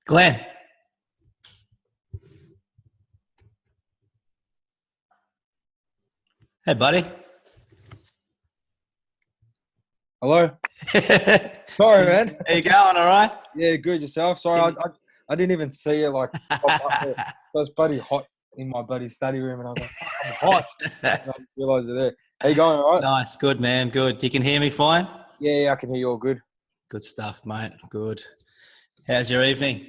Glenn. Hey, buddy. Hello. How Sorry, man. you going? All right? Yeah, good yourself. Sorry, I didn't even see it like pop up there. It was bloody hot in my bloody study room, and I was like, I'm hot. And I just realised it there. How you going? All right? Nice. Good, man. Good. You can hear me fine? Yeah, I can hear you all good. Good stuff, mate. Good. How's your evening?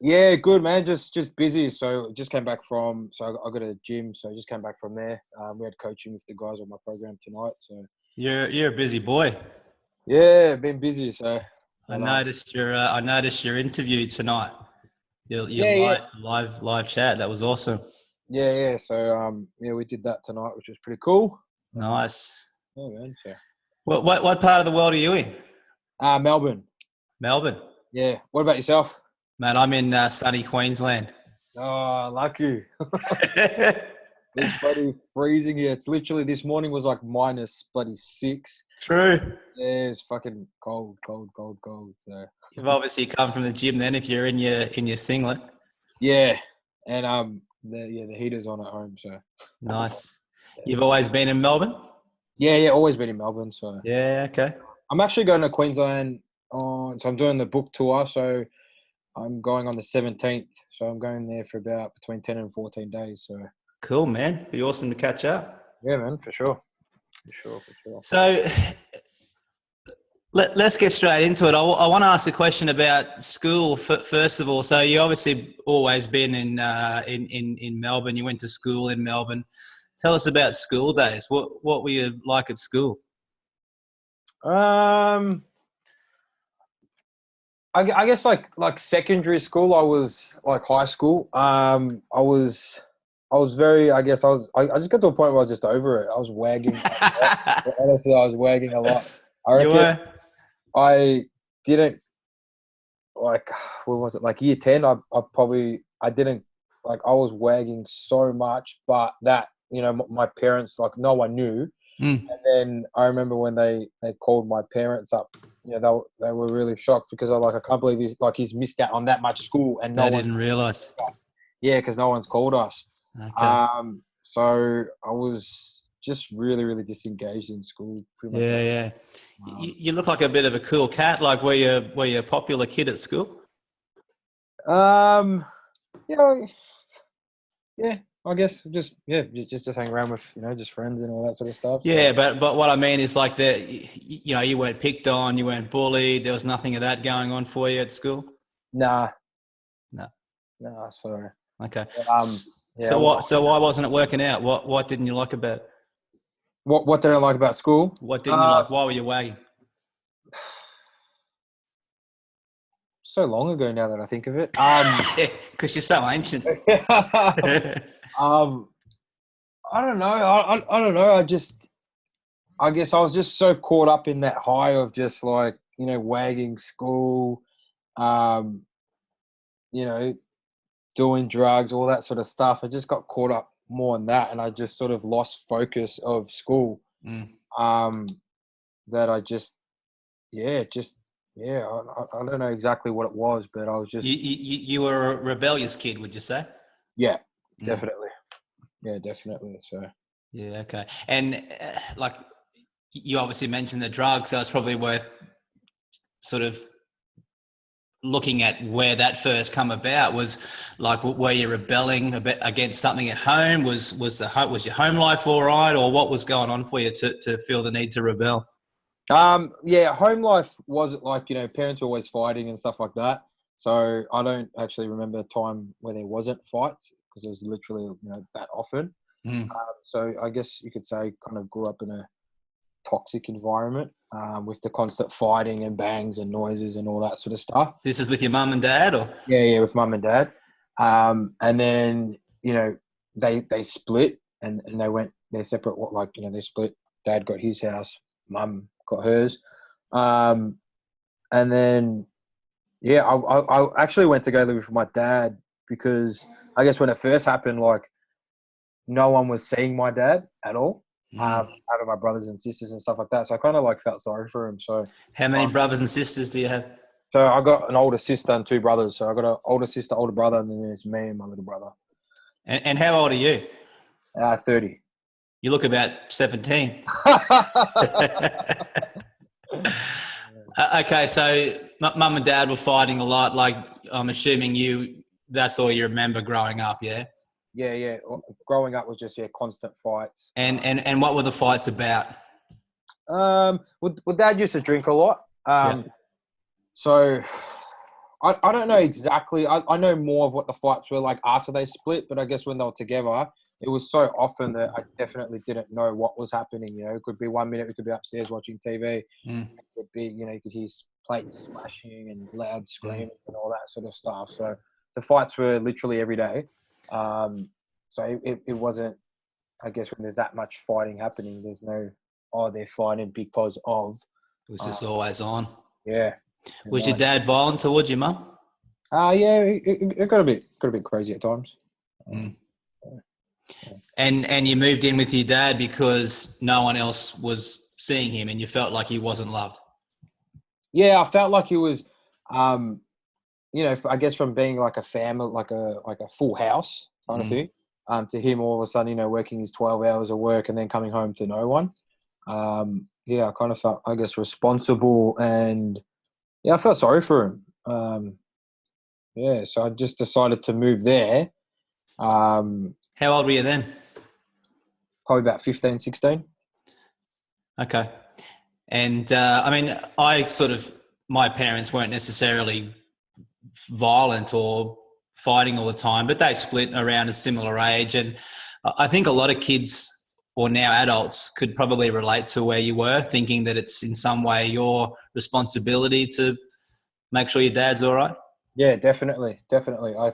Yeah, good, man. Just busy. So just came back from. So I got a gym. So I just came back from there. We had coaching with the guys on my program tonight. So You're a busy boy. yeah, been busy. So I noticed your interview tonight. Your yeah. live chat. That was awesome. Yeah. So yeah, we did that tonight, which was pretty cool. Nice. Yeah, man. So What part of the world are you in? Melbourne. Melbourne. Yeah. What about yourself? Mate, I'm in sunny Queensland. Oh, lucky. It's bloody freezing here. It's literally this morning was like minus bloody 6. True. Yeah, it's fucking cold. So You've obviously come from the gym then if you're in your singlet. yeah, and the heater's on at home. So Nice. You've always been in Melbourne? yeah, always been in Melbourne. So Yeah, okay. I'm actually going to Queensland so I'm doing the book tour. So I'm going on the 17th. So I'm going there for about between 10 and 14 days. So Cool, man. Be awesome to catch up. yeah, man, for sure. For sure. So let's get straight into it. I want to ask a question about school first of all. So you obviously always been in Melbourne. You went to school in Melbourne. Tell us about school days. What were you like at school? I guess like secondary school, I was like high school. I was very. I guess I just got to a point where I was just over it. I was wagging. Honestly, I was wagging a lot. I You reckon were? I didn't like. What was it? Like year 10, I didn't like. I was wagging so much, but that my parents, like, no one knew. Mm. And then I remember when they called my parents up. They were really shocked because I can't believe he's missed out on that much school and They didn't realise. yeah, because no one's called us. Okay. So I was just really, really disengaged in school. Pretty much. Yeah. You look like a bit of a cool cat. Like, were you a popular kid at school? Um, you know, yeah, I guess just hang around with just friends and all that sort of stuff. Yeah, but what I mean is like you weren't picked on, you weren't bullied. There was nothing of that going on for you at school. Nah, No. sorry. Okay. Yeah. So why wasn't it working out? What didn't you like about it? What did I like about school? What didn't you like? Why were you wagging? So long ago now that I think of it. Because you're so ancient. I don't know. I don't know. I guess I was just so caught up in that high of just like, wagging school, um, doing drugs, all that sort of stuff. I just got caught up more in that, and I just sort of lost focus of school. Mm. That I I don't know exactly what it was, but I was just you were a rebellious kid, would you say? yeah, Mm. definitely. Yeah, definitely. So yeah, okay. And like you obviously mentioned the drugs, so it's probably worth sort of looking at where that first come about. Was like, were you rebelling a bit against something at home? Was your home life all right, or what was going on for you to feel the need to rebel? yeah, home life wasn't like, parents were always fighting and stuff like that. So I don't actually remember a time where there wasn't fights because it was literally, that often. Mm. So I guess you could say kind of grew up in a toxic environment with the constant fighting and bangs and noises and all that sort of stuff. This is with your mum and dad, or? Yeah, with mum and dad. And then, they split and they went their separate, they split. Dad got his house, mum got hers. And then, yeah, I actually went to go live with my dad because I guess when it first happened, like, no one was seeing my dad at all, out of my brothers and sisters and stuff like that. So I kind of felt sorry for him. So how many brothers and sisters do you have? So I got an older sister and two brothers. So I got an older sister, older brother, and then there's me and my little brother. And how old are you? 30. You look about 17. Okay, so mum and dad were fighting a lot. Like, I'm assuming that's all you remember growing up, yeah? Yeah. Growing up was just constant fights. And what were the fights about? Well, Dad used to drink a lot. So I don't know exactly. I know more of what the fights were like after they split, but I guess when they were together, it was so often that I definitely didn't know what was happening. It could be 1 minute we could be upstairs watching TV. It could be, you could hear plates smashing and loud screaming and all that sort of stuff. So the fights were literally every day. So it wasn't, I guess, when there's that much fighting happening, there's no, they're fighting because of. It was just always on. Yeah. Was your dad violent towards your mum? Yeah, it got a bit crazy at times. And you moved in with your dad because no one else was seeing him, and you felt like he wasn't loved. Yeah, I felt like he was, I guess from being like a family, like a full house kind of thing, to him all of a sudden, working his 12 hours of work and then coming home to no one. I kind of felt, I guess, responsible, and I felt sorry for him. So I just decided to move there. How old were you then? Probably about 15, 16. Okay. And my parents weren't necessarily violent or fighting all the time, but they split around a similar age. And I think a lot of kids, or now adults, could probably relate to where you were, thinking that it's in some way your responsibility to make sure your dad's all right. Yeah, definitely.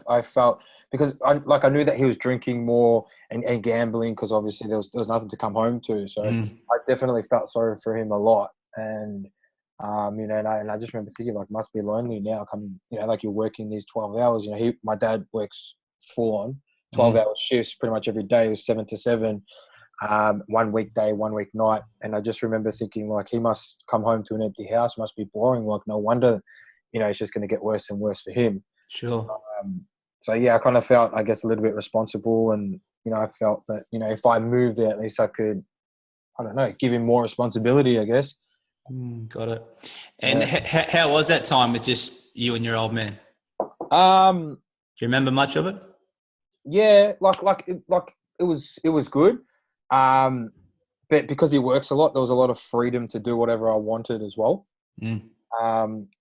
I felt, because I knew that he was drinking more and gambling, because obviously there was nothing to come home to. So I definitely felt sorry for him a lot. And and I just remember thinking, like, must be lonely now coming, like you're working these 12 hours. My dad works full on 12-hour shifts pretty much every day. It was 7 to 7. 1 week day, 1 week night. And I just remember thinking, like, he must come home to an empty house, must be boring. Like, no wonder, it's just going to get worse and worse for him. Sure. So I kind of felt, I guess, a little bit responsible, and I felt that if I moved there, at least I could, I don't know, give him more responsibility, I guess. Got it. And how was that time with just you and your old man? Do you remember much of it? Yeah, it was good. But because he works a lot, there was a lot of freedom to do whatever I wanted as well.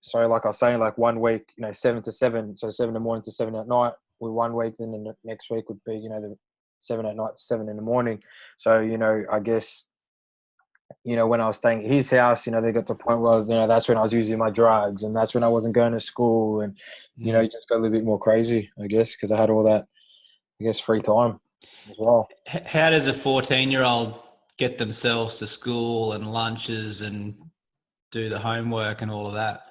So like I was saying, like 1 week, 7 to 7, so 7 in the morning to 7 at night. With 1 week, then the next week would be, the 7 at night to 7 in the morning. So, I guess, when I was staying at his house, they got to the point where I was, that's when I was using my drugs, and that's when I wasn't going to school, and, you just got a little bit more crazy, I guess, because I had all that, I guess, free time as well. How does a 14-year-old get themselves to school and lunches and do the homework and all of that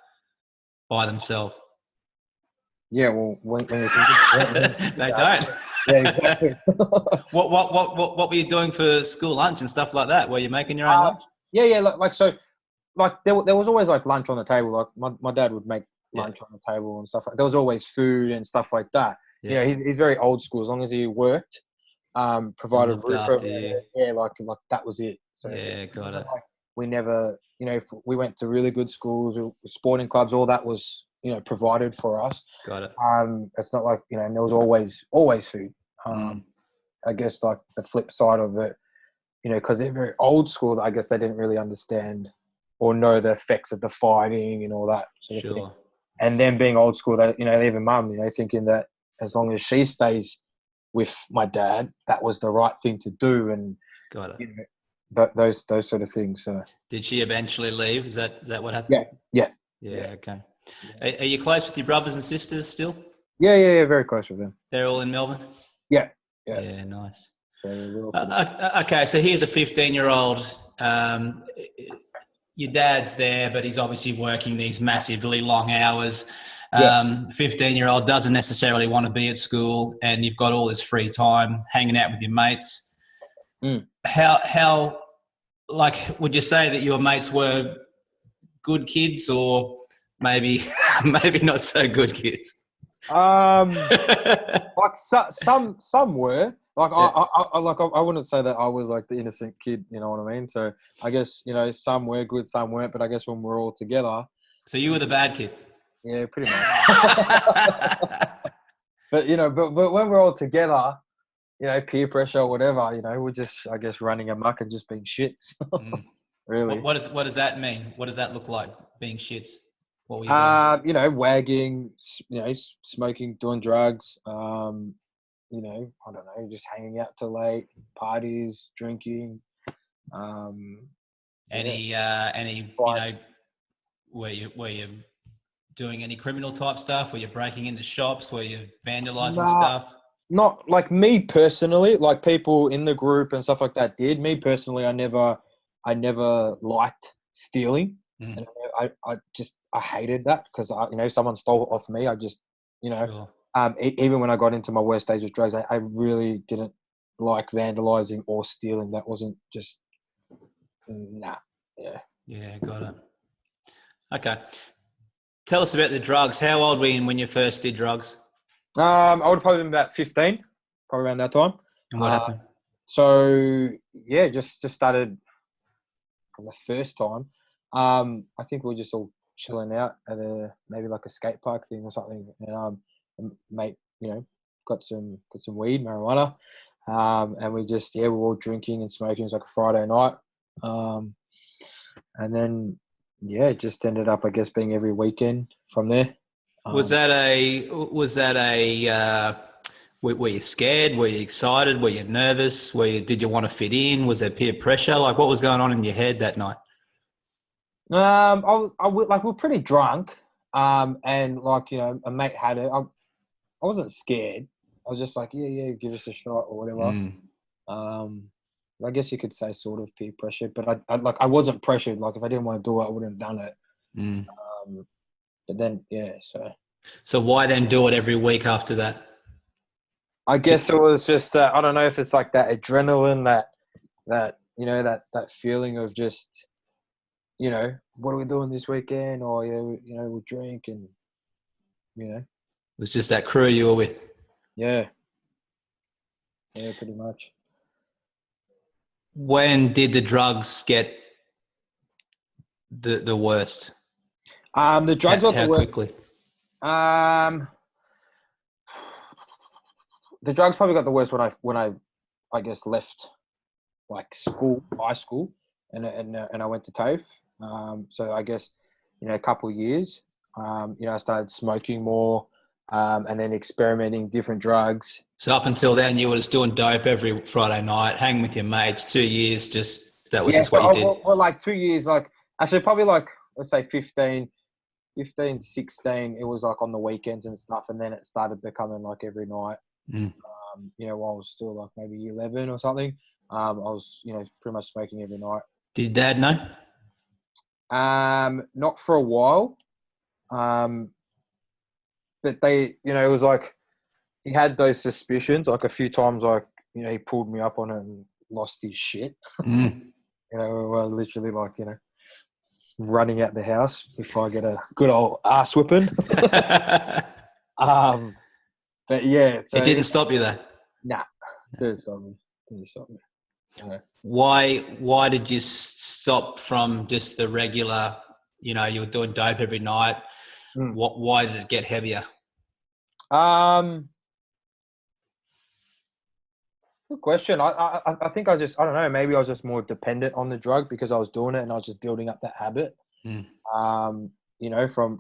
by themselves? Yeah, well, when you think they don't. Yeah, exactly. What were you doing for school lunch and stuff like that? Were you making your own lunch? Yeah. There was always like lunch on the table. Like my dad would make lunch on the table and stuff. There was always food and stuff like that. Yeah. He's very old school. As long as he worked, provided roof over you. like that was it. So got it. like we never, if we went to really good schools, sporting clubs, all that was, provided for us. Got it. It's not like, and there was always food. I guess like the flip side of it, because they're very old school, I guess they didn't really understand or know the effects of the fighting and all that sort of thing. And then being old school, that, even mum, thinking that as long as she stays with my dad, that was the right thing to do. And got it. Those sort of things. So. Did she eventually leave? Is that what happened? Yeah. Okay. Are you close with your brothers and sisters still? Yeah. Very close with them. They're all in Melbourne? Yeah. Yeah, nice. So okay, so here's a 15-year-old. Your dad's there, but he's obviously working these massively long hours. 15-year-old doesn't necessarily want to be at school, and you've got all this free time hanging out with your mates. How would you say that your mates were good kids, or maybe maybe not so good kids? Like some were like Yeah. I wouldn't say that I was like the innocent kid, you know what I mean? So I guess some were good, some weren't, but I guess when we're all together, So you were the bad kid. yeah, pretty much. But but when we're all together, peer pressure or whatever, we're just I guess running amok and just being shits, Mm. really. What does that mean? What does that look like? Being shits. What were you doing? Wagging, smoking, doing drugs. I don't know, just hanging out till late, parties, drinking. Yeah, Any fights. were you doing any criminal type stuff? Were you breaking into shops? Were you vandalizing Nah, stuff? not like me personally. Like people in the group and stuff like that did. Me personally, I never liked stealing, Mm, and I hated that because someone stole it off me. I just you know sure. even when I got into my worst days with drugs, I really didn't like vandalizing or stealing. That wasn't just nah. Yeah. Yeah, got it. Okay. Tell us about the drugs. How old were you when you first did drugs? I would have probably been about 15, probably around that time. And what Uh, happened? so yeah, just started for the first time. I think we were just all chilling out at maybe like a skate park thing or something, and mate, got some weed, marijuana, and we were all drinking and smoking. It was like a Friday night, um, and then it just ended up, I guess, being every weekend from there. Was Um, that were you scared? Were you excited? Were you nervous? Did you want to fit in? Was there peer pressure? Like what was going on in your head that night? like we are pretty drunk, and like a mate had it. I wasn't scared. I was just like, yeah, give us a shot or whatever. Mm, Um, I guess you could say sort of peer pressure, but I wasn't pressured. Like if I didn't want to do it, I wouldn't have done it. mm. But then so So why then do it every week after that? I guess it was just I don't know if it's like that adrenaline that feeling of just what are we doing this weekend, or we'll drink and you know It was just that crew you were with. yeah pretty much. When did the drugs get the worst? The drugs got the How worst. quickly? The drugs probably got the worst when I guess left like high school, and I went to TAFE. So I guess a couple of years. I started smoking more, and then experimenting different drugs. So up until then, you were just doing dope every Friday night, hanging with your mates. 2 years, that was Yeah, just so what you did. well, like 2 years, like actually probably like let's say 15, 16. It was like on the weekends and stuff, and then it started becoming like every night. Mm. While I was still like maybe 11 or something. I was, pretty much smoking every night. Did Dad know? Not for a while. But it was like he had those suspicions. Like a few times, like he pulled me up on it and lost his shit. Mm. I was literally like, running out the house before I get a good old ass whipping. But yeah, so It didn't stop you though. nah, didn't stop me. Didn't stop me. So, Why did you stop from just the regular? You were doing dope every night. mm. Why did it get heavier? um, Good question. I think I don't know, maybe I was just more dependent on the drug because I was doing it and I was just building up that habit. Mm.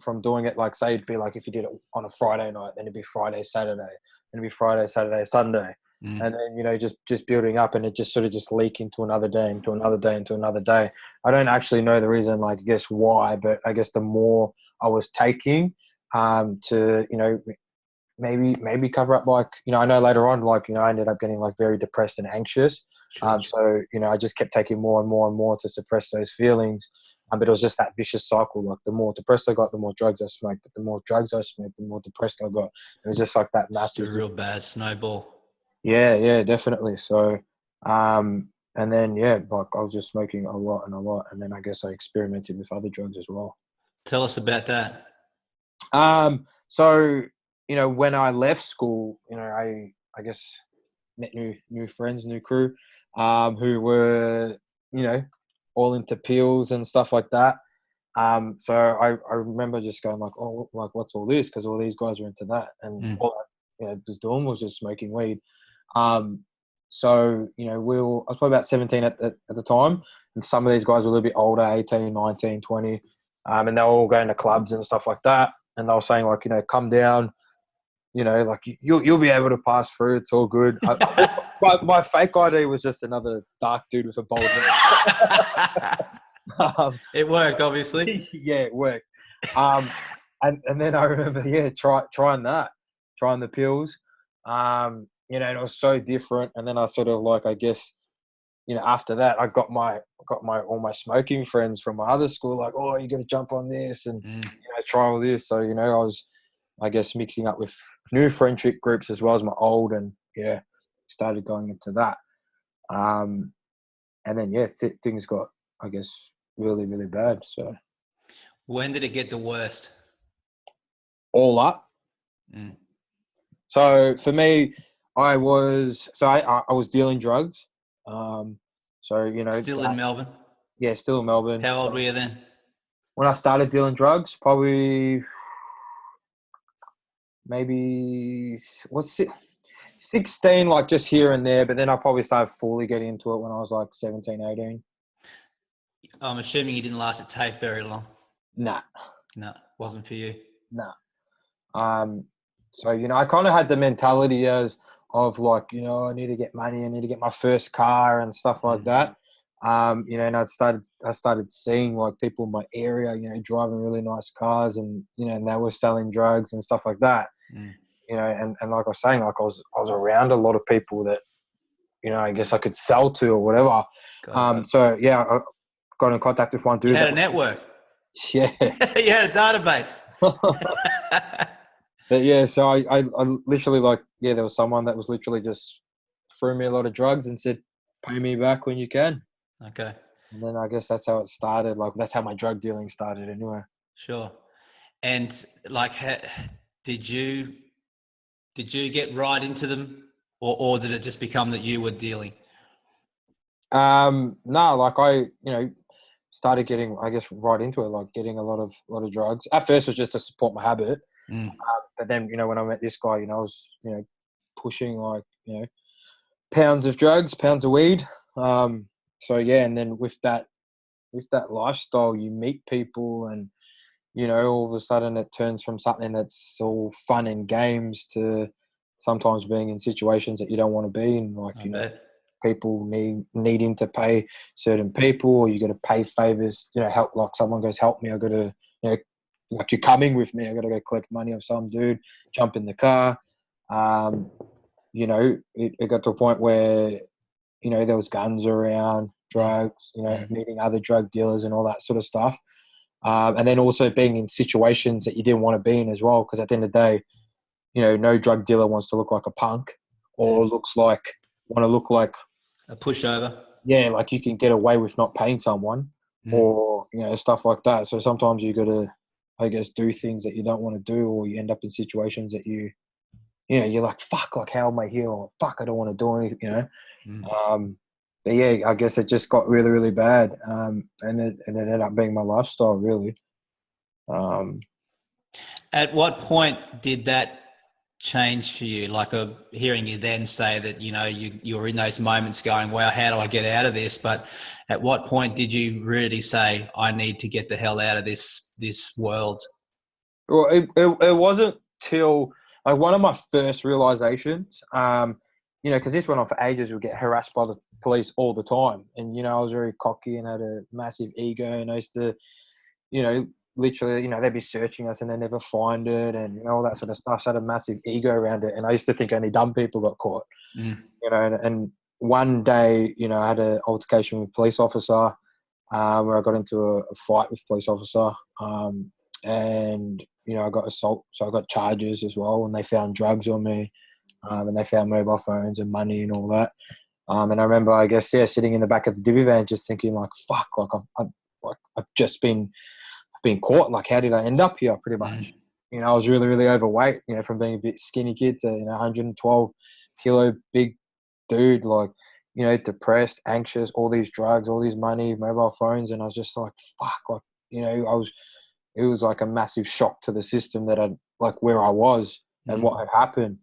From doing it, like say it'd be like if you did it on a Friday night, then it'd be Friday, Saturday, then it'd be Friday, Saturday, Sunday. Mm. And then, just building up and it just sort of just leak into another day, into another day, into another day. I don't actually know the reason, like, I guess why, but I guess the more I was taking, to, maybe cover up, like, I know later on, like, I ended up getting like very depressed and anxious. Sure. So, I just kept taking more and more and more to suppress those feelings. But it was just that vicious cycle. Like the more depressed I got, the more drugs I smoked. But the more drugs I smoked, the more depressed I got. It was just like that It's a massive. real bad snowball. Yeah, definitely. So, and then like I was just smoking a lot and a lot, and then I guess I experimented with other drugs as well. Tell us about that. So, when I left school, I guess met new friends, new crew, who were, all into pills and stuff like that. So I remember just going like, oh, like what's all this? Because all these guys are into that, and all I, was doing was just smoking weed. So I was probably about 17 at the time, and some of these guys were a little bit older, 18, 19, 20, and they were all going to clubs and stuff like that. And they were saying like, come down, like you'll be able to pass through. It's all good. My fake ID was just another dark dude with a bald head. It worked, obviously. Yeah, it worked. And then I remember, trying the pills. And it was so different. And then I sort of like, I guess, after that, I got all my smoking friends from my other school, like, oh, you got to jump on this and try all this. So I was, I guess, mixing up with new friendship groups as well as my old, and started going into that. And then things got, I guess, really, really bad. So when did it get the worst? All up. So for me, I was dealing drugs. Still in Melbourne? Yeah, still in Melbourne. How old were you then? When I started dealing drugs, probably maybe 16, like just here and there. But then I probably started fully getting into it when I was like 17, 18. I'm assuming you didn't last at TAFE very long. Nah. No, wasn't for you. Nah. So, I kind of had the mentality of like, I need to get money, I need to get my first car and stuff like that. And I started seeing like people in my area, driving really nice cars, and, and they were selling drugs and stuff like that. And like I was saying, like I was around a lot of people that, I guess I could sell to or whatever. So yeah, I got in contact with one dude. You had a network. Yeah. You had a database. But yeah, so I literally like, there was someone that was literally just threw me a lot of drugs and said, pay me back when you can. Okay. And then I guess that's how it started. Like, that's how my drug dealing started anyway. Sure. And like, did you get right into them, or did it just become that you were dealing? No, like I, started getting, I guess, right into it, like getting a lot of drugs. At first it was just to support my habit. But then, when I met this guy, I was, pushing like, pounds of drugs, pounds of weed. So yeah, and then with that lifestyle, you meet people, and all of a sudden it turns from something that's all fun and games to sometimes being in situations that you don't want to be in, like people needing to pay certain people, or you got to pay favors, help, like someone goes, help me, I got to, like you're coming with me, I got to go collect money of some dude, jump in the car. It got to a point where, there was guns around, drugs, meeting other drug dealers and all that sort of stuff. And then also being in situations that you didn't want to be in as well, because at the end of the day, no drug dealer wants to look like a punk or want to look like a pushover. Yeah, like you can get away with not paying someone or, stuff like that. So sometimes you got to, I guess, do things that you don't want to do, or you end up in situations that you're like, fuck, like how am I here? Or fuck, I don't want to do anything, But yeah, I guess it just got really, really bad. And it ended up being my lifestyle, really. At what point did that change for you? Like hearing you then say that, you were in those moments going, wow, how do I get out of this? But at what point did you really say, I need to get the hell out of this world? Well, it wasn't till like one of my first realizations, because this went on for ages. We get harassed by the police all the time. And, I was very cocky and had a massive ego, and I used to, literally, they'd be searching us and they never find it, and all that sort of stuff. So I had a massive ego around it. And I used to think only dumb people got caught, and one day, I had an altercation with a police officer, where I got into a fight with a police officer, and, I got assault. So I got charges as well, and they found drugs on me, and they found mobile phones and money and all that. And I remember, I guess, sitting in the back of the divvy van, just thinking like, fuck, like I've just been been caught. Like, how did I end up here? Pretty much. You know, I was really, really overweight, you know, from being a bit skinny kid to, you know, 112 kilo big dude, like, you know, depressed, anxious, all these drugs, all these money, mobile phones. And I was just like, fuck, like, you know, it was like a massive shock to the system that like where I was and what had happened.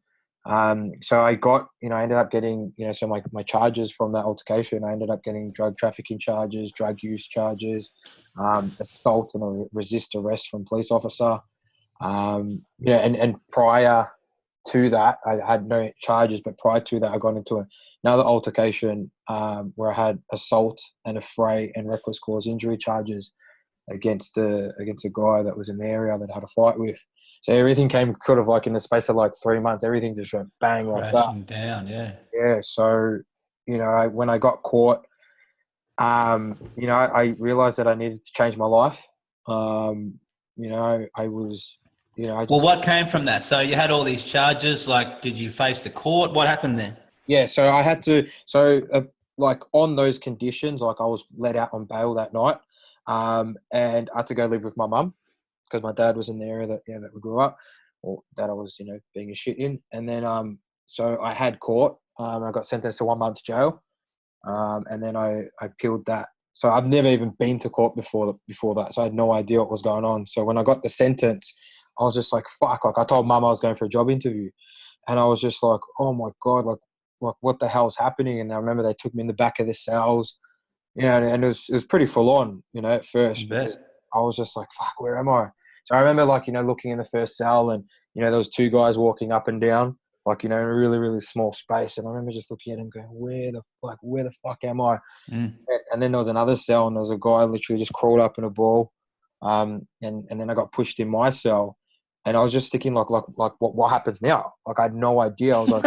So I got, you know, I ended up getting, you know, so my charges from that altercation, I ended up getting drug trafficking charges, drug use charges, assault and a resist arrest from police officer. Yeah, and prior to that, I had no charges, but prior to that, I got into another altercation where I had assault and affray and reckless cause injury charges against a guy that was in the area that I had a fight with. So everything came sort of like in the space of like 3 months. Everything just went bang like that. Crashing down, yeah. Yeah. So, you know, when I got caught, you know, I realized that I needed to change my life. You know, I was, you know, Well, what came from that? So you had all these charges. Like, did you face the court? What happened then? yeah. So I had to, like on those conditions, like I was let out on bail that night, and I had to go live with my mum because my dad was in the area that we grew up, or that I was, you know, being a shit in. And then, so I had court. I got sentenced to 1 month jail, and then I appealed that. So I've never even been to court before that, so I had no idea what was going on. So when I got the sentence, I was just like, fuck. Like, I told mum I was going for a job interview, and I was just like, oh my god, like what the hell's happening? And I remember they took me in the back of the cells, you know, and it was pretty full on, you know, at first, because I was just like, fuck, where am I? So I remember, like, you know, looking in the first cell, and, you know, there was two guys walking up and down, like, you know, in a really, really small space. And I remember just looking at him going, where the fuck am I? And then there was another cell, and there was a guy literally just crawled up in a ball. And then I got pushed in my cell, and I was just thinking, like what happens now? Like, I had no idea. I was like,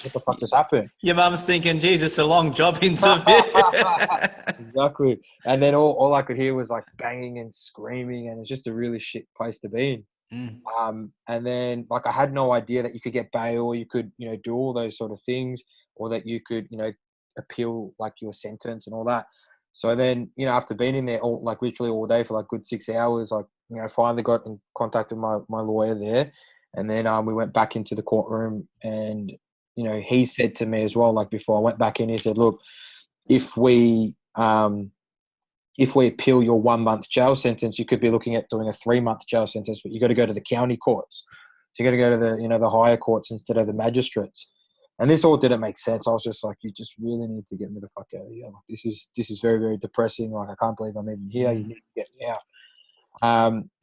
what the fuck just happened? Your mum's thinking, geez, it's a long job interview. Exactly. And then all I could hear was like banging and screaming, and it's just a really shit place to be in. And then, like, I had no idea that you could get bail, or you could, you know, do all those sort of things, or that you could, you know, appeal like your sentence and all that. So then, you know, after being in there literally all day for like good 6 hours, like, you know, finally got in contact with my lawyer there. And then we went back into the courtroom, and, you know, he said to me as well, like, before I went back in, he said, look, if we appeal your 1 month jail sentence, you could be looking at doing a 3 month jail sentence, but you got to go to the county courts. So you got to go to the, you know, the higher courts instead of the magistrates. And this all didn't make sense. I was just like, you just really need to get me the fuck out of here. Like, this is very, very depressing. Like, I can't believe I'm even here. You need to get me out.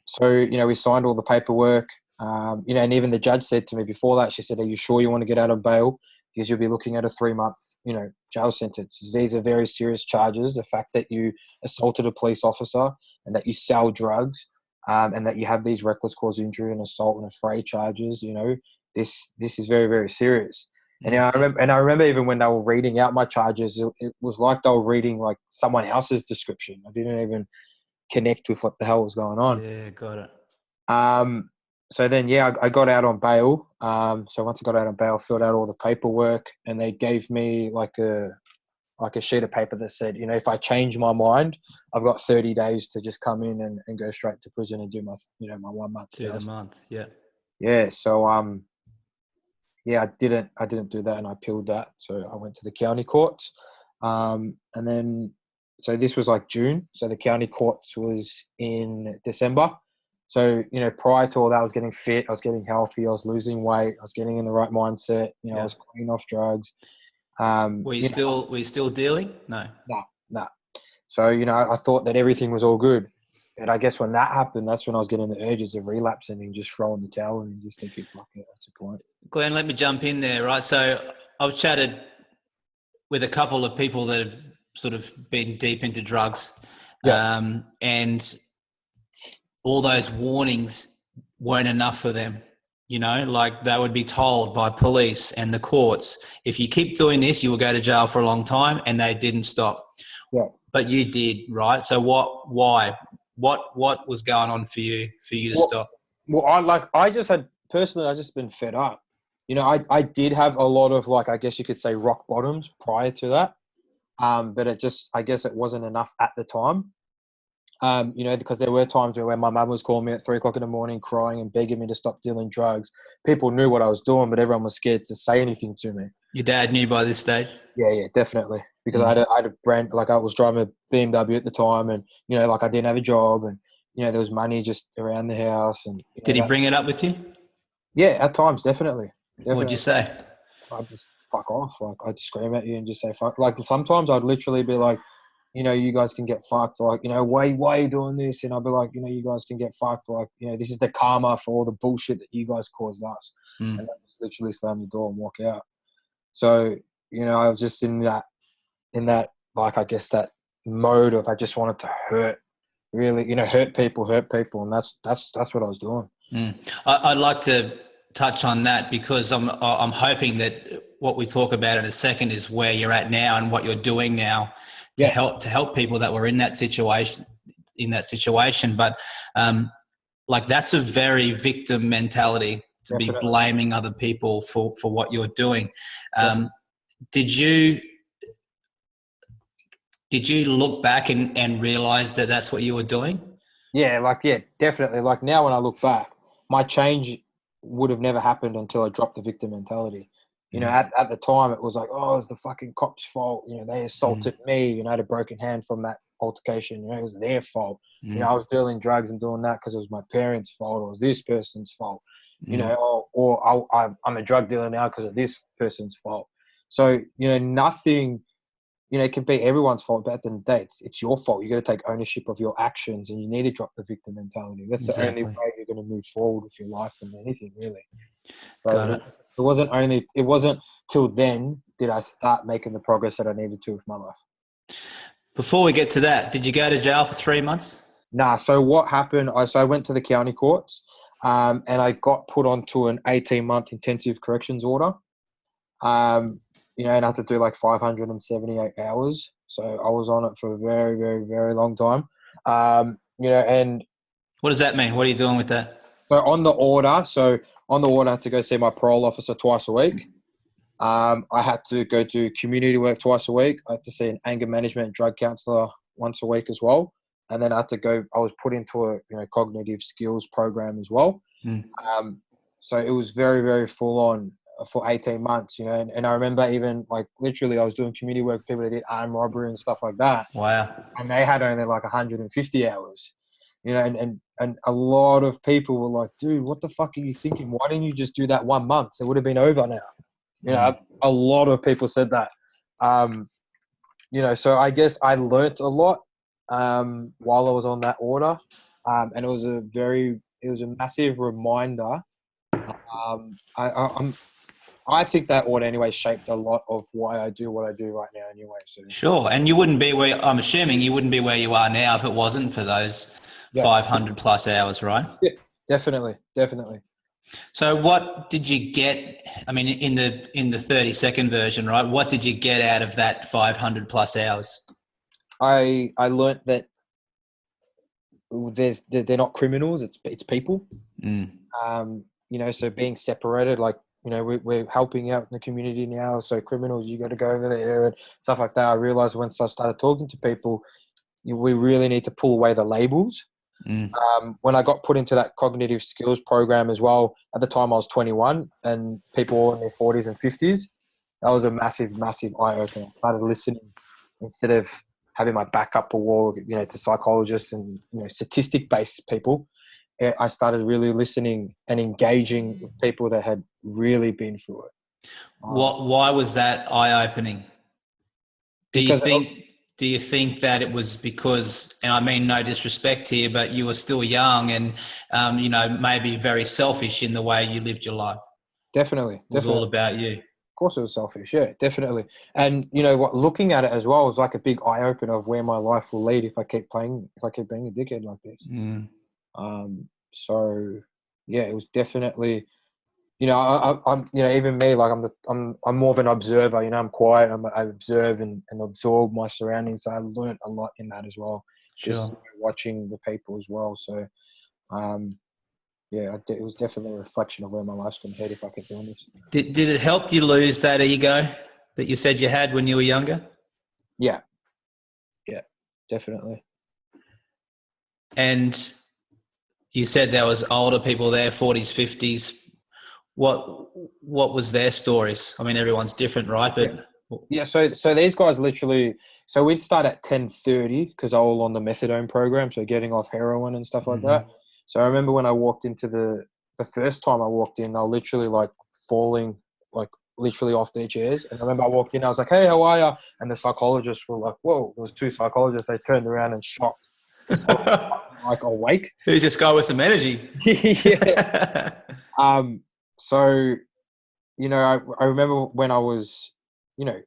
So, you know, we signed all the paperwork. You know, and even the judge said to me before that, she said, are you sure you want to get out on bail? Because you'll be looking at a 3 month, you know, jail sentence. These are very serious charges. The fact that you assaulted a police officer, and that you sell drugs, and that you have these reckless cause injury and assault and affray charges, you know, this is very, very serious. And I remember even when they were reading out my charges, it was like they were reading like someone else's description. I didn't even connect with what the hell was going on. Yeah, got it. So then, yeah, I got out on bail. So once I got out on bail, filled out all the paperwork, and they gave me like a sheet of paper that said, you know, if I change my mind, I've got 30 days to just come in and go straight to prison and do my, you know, my 1 month. Do the month, yeah. Yeah. So yeah, I didn't do that, and I appealed that. So I went to the county courts, and then, so this was like June. So the county courts was in December. So, you know, prior to all that, I was getting fit, I was getting healthy, I was losing weight, I was getting in the right mindset. You know, I was clean off drugs. Were you still dealing? No. Nah. So, you know, I thought that everything was all good. And I guess when that happened, that's when I was getting the urges of relapsing and just throwing the towel in and just thinking, fuck it, what's the point? Glenn, let me jump in there, right? So I've chatted with a couple of people that have sort of been deep into drugs. And all those warnings weren't enough for them. You know, like they would be told by police and the courts, if you keep doing this, you will go to jail for a long time, and they didn't stop. Yeah. But you did, right? So why? What was going on for you to stop? Well, I just been fed up. You know, I did have a lot of, like, I guess you could say, rock bottoms prior to that. But I guess it wasn't enough at the time. Because there were times where my mum was calling me at 3 o'clock in the morning, crying and begging me to stop dealing drugs. People knew what I was doing, but everyone was scared to say anything to me. Your dad knew by this stage? Yeah, definitely. Because I had a brand, like I was driving a BMW at the time, and like I didn't have a job, and there was money just around the house, and Did he bring it up with you? Yeah, at times, definitely. What'd you say? I'd just fuck off. Like I'd scream at you and just say fuck. Like sometimes I'd literally be like, you guys can get fucked. Like, why are you doing this? And I'd be like, you guys can get fucked. Like, this is the karma for all the bullshit that you guys caused us. And I just literally slam the door and walk out. So, I was just in that, like, I guess that mode of I just wanted to hurt, really, hurt people. And that's what I was doing. I'd like to touch on that because I'm hoping that what we talk about in a second is where you're at now and what you're doing now to help people that were in that situation. But like that's a very victim mentality to be blaming other people for what you're doing. Did you look back and realize that that's what you were doing? Yeah, definitely. Like now when I look back, my change would have never happened until I dropped the victim mentality. At the time it was like, oh, it's the fucking cops' fault. They assaulted me. I had a broken hand from that altercation. It was their fault. I was dealing drugs and doing that because it was my parents' fault or it was this person's fault. I'm a drug dealer now because of this person's fault. So, nothing, it can be everyone's fault, but at the end of the day, it's your fault. You got to take ownership of your actions and you need to drop the victim mentality. That's the only way you're going to move forward with your life and anything, really. Got it. It wasn't till then did I start making the progress that I needed to with my life. Before we get to that, did you go to jail for 3 months? Nah. So what happened? I went to the county courts, and I got put onto an 18-month intensive corrections order. And I had to do like 578 hours. So I was on it for a very, very, very long time. And what does that mean? What are you doing with that? So on the order, I had to go see my parole officer twice a week. I had to go do community work twice a week. I had to see an anger management and drug counselor once a week as well. And then I was put into a cognitive skills program as well. So it was very, very full on for 18 months, and I remember even like literally I was doing community work with people that did armed robbery and stuff like that. Wow. And they had only like 150 hours, and a lot of people were like, dude, what the fuck are you thinking? Why didn't you just do that 1 month? It would have been over now. A lot of people said that. So I guess I learnt a lot while I was on that order. And it was a massive reminder. I think that order anyway shaped a lot of why I do what I do right now anyway. So. Sure. And you wouldn't be I'm assuming you wouldn't be where you are now if it wasn't for those 500 plus hours, right? Yeah, definitely. So what did you get? I mean, in the 30-second version, right? What did you get out of that 500 plus hours? I learned that they're not criminals. It's people. So being separated, like, we're helping out in the community now. So criminals, you got to go over there and stuff like that. I realized once I started talking to people, we really need to pull away the labels. When I got put into that cognitive skills program as well, at the time I was 21 and people were in their 40s and 50s. That was a massive, massive eye opener. I started listening instead of having my back up a wall, to psychologists and, statistic based people. I started really listening and engaging with people that had really been through it. Why was that eye-opening? Do you think that it was because, and I mean no disrespect here, but you were still young and, maybe very selfish in the way you lived your life? Definitely. It was all about you. Of course it was selfish, yeah, definitely. And looking at it as well was like a big eye-opener of where my life will lead if I keep being a dickhead like this. So yeah, it was definitely, I'm even me, like I'm more of an observer. I'm quiet. I observe and absorb my surroundings. So I learned a lot in that as well. Sure. Just watching the people as well. So it was definitely a reflection of where my life's going to head if I keep doing this. Did it help you lose that ego that you said you had when you were younger? Yeah, definitely. And you said there was older people there, 40s, 50s. What was their stories? I mean, everyone's different, right? Yeah. But Yeah, so these guys literally, so we'd start at 10:30 because I was all on the methadone program, so getting off heroin and stuff like that. Mhm. So I remember when I walked into the first time I walked in, I literally like falling like literally off their chairs. And I remember I walked in, I was like, "Hey, how are you?" And the psychologists were like, "Whoa!" There was two psychologists. They turned around and shocked because I was like awake. Who's this guy with some energy? Yeah. Um. So I remember when I was, you know,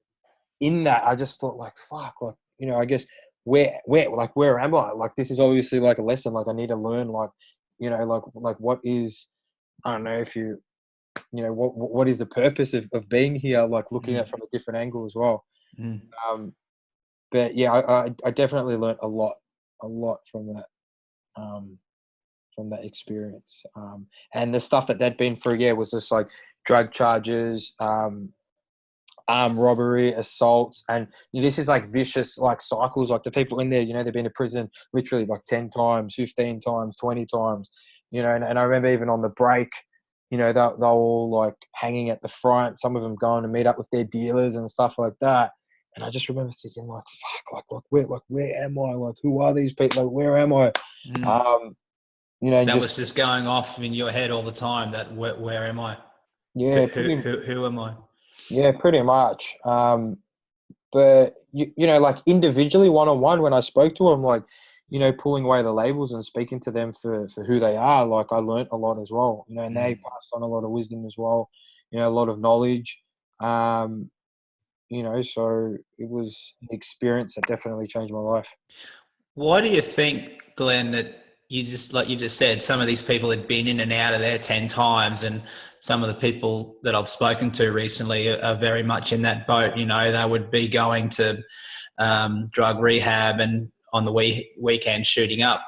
in that, I just thought like, fuck, like, I guess where am I? Like, this is obviously like a lesson. Like, I need to learn, like, like what is, I don't know if what is the purpose of being here? Like looking at it from a different angle as well. Mm. Um, but yeah, I definitely learned a lot um, from that experience. And the stuff that they'd been through, yeah, was just like drug charges, armed robbery, assaults, and this is like vicious like cycles. Like the people in there, they've been to prison literally like 10 times, 15 times, 20 times, and I remember even on the break, they're all like hanging at the front, some of them going to meet up with their dealers and stuff like that. And I just remember thinking like, fuck, where am I? Like, who are these people? Like, where am I? Mm. Um, and That just, was just going off in your head all the time. That where am I? Who, yeah, who, who, who am I? pretty much. But like individually, one on one, when I spoke to them, like, pulling away the labels and speaking to them for who they are, like I learnt a lot as well. And they Mm. passed on a lot of wisdom as well. A lot of knowledge. So it was an experience that definitely changed my life. Why do you think, Glenn, that you just like you just said, some of these people had been in and out of there 10 times, and some of the people that I've spoken to recently are very much in that boat. They would be going to drug rehab and on the weekend shooting up.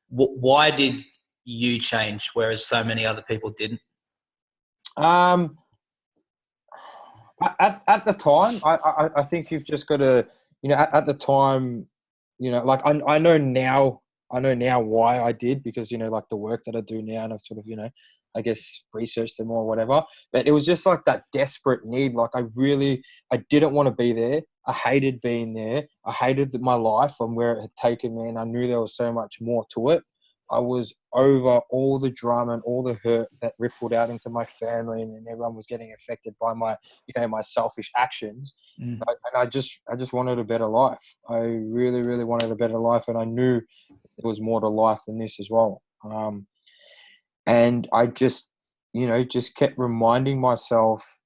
Why did you change, whereas so many other people didn't? Um, at the time, I think you've just got to, at the time, like I know now why I did, because, like the work that I do now, and I've sort of, I guess researched them or whatever, but it was just like that desperate need. Like I didn't want to be there. I hated being there. I hated my life and where it had taken me. And I knew there was so much more to it. I was over all the drama and all the hurt that rippled out into my family, and everyone was getting affected by my selfish actions. Mm. And I just wanted a better life. I really, really wanted a better life, and I knew there was more to life than this as well. And I just kept reminding myself,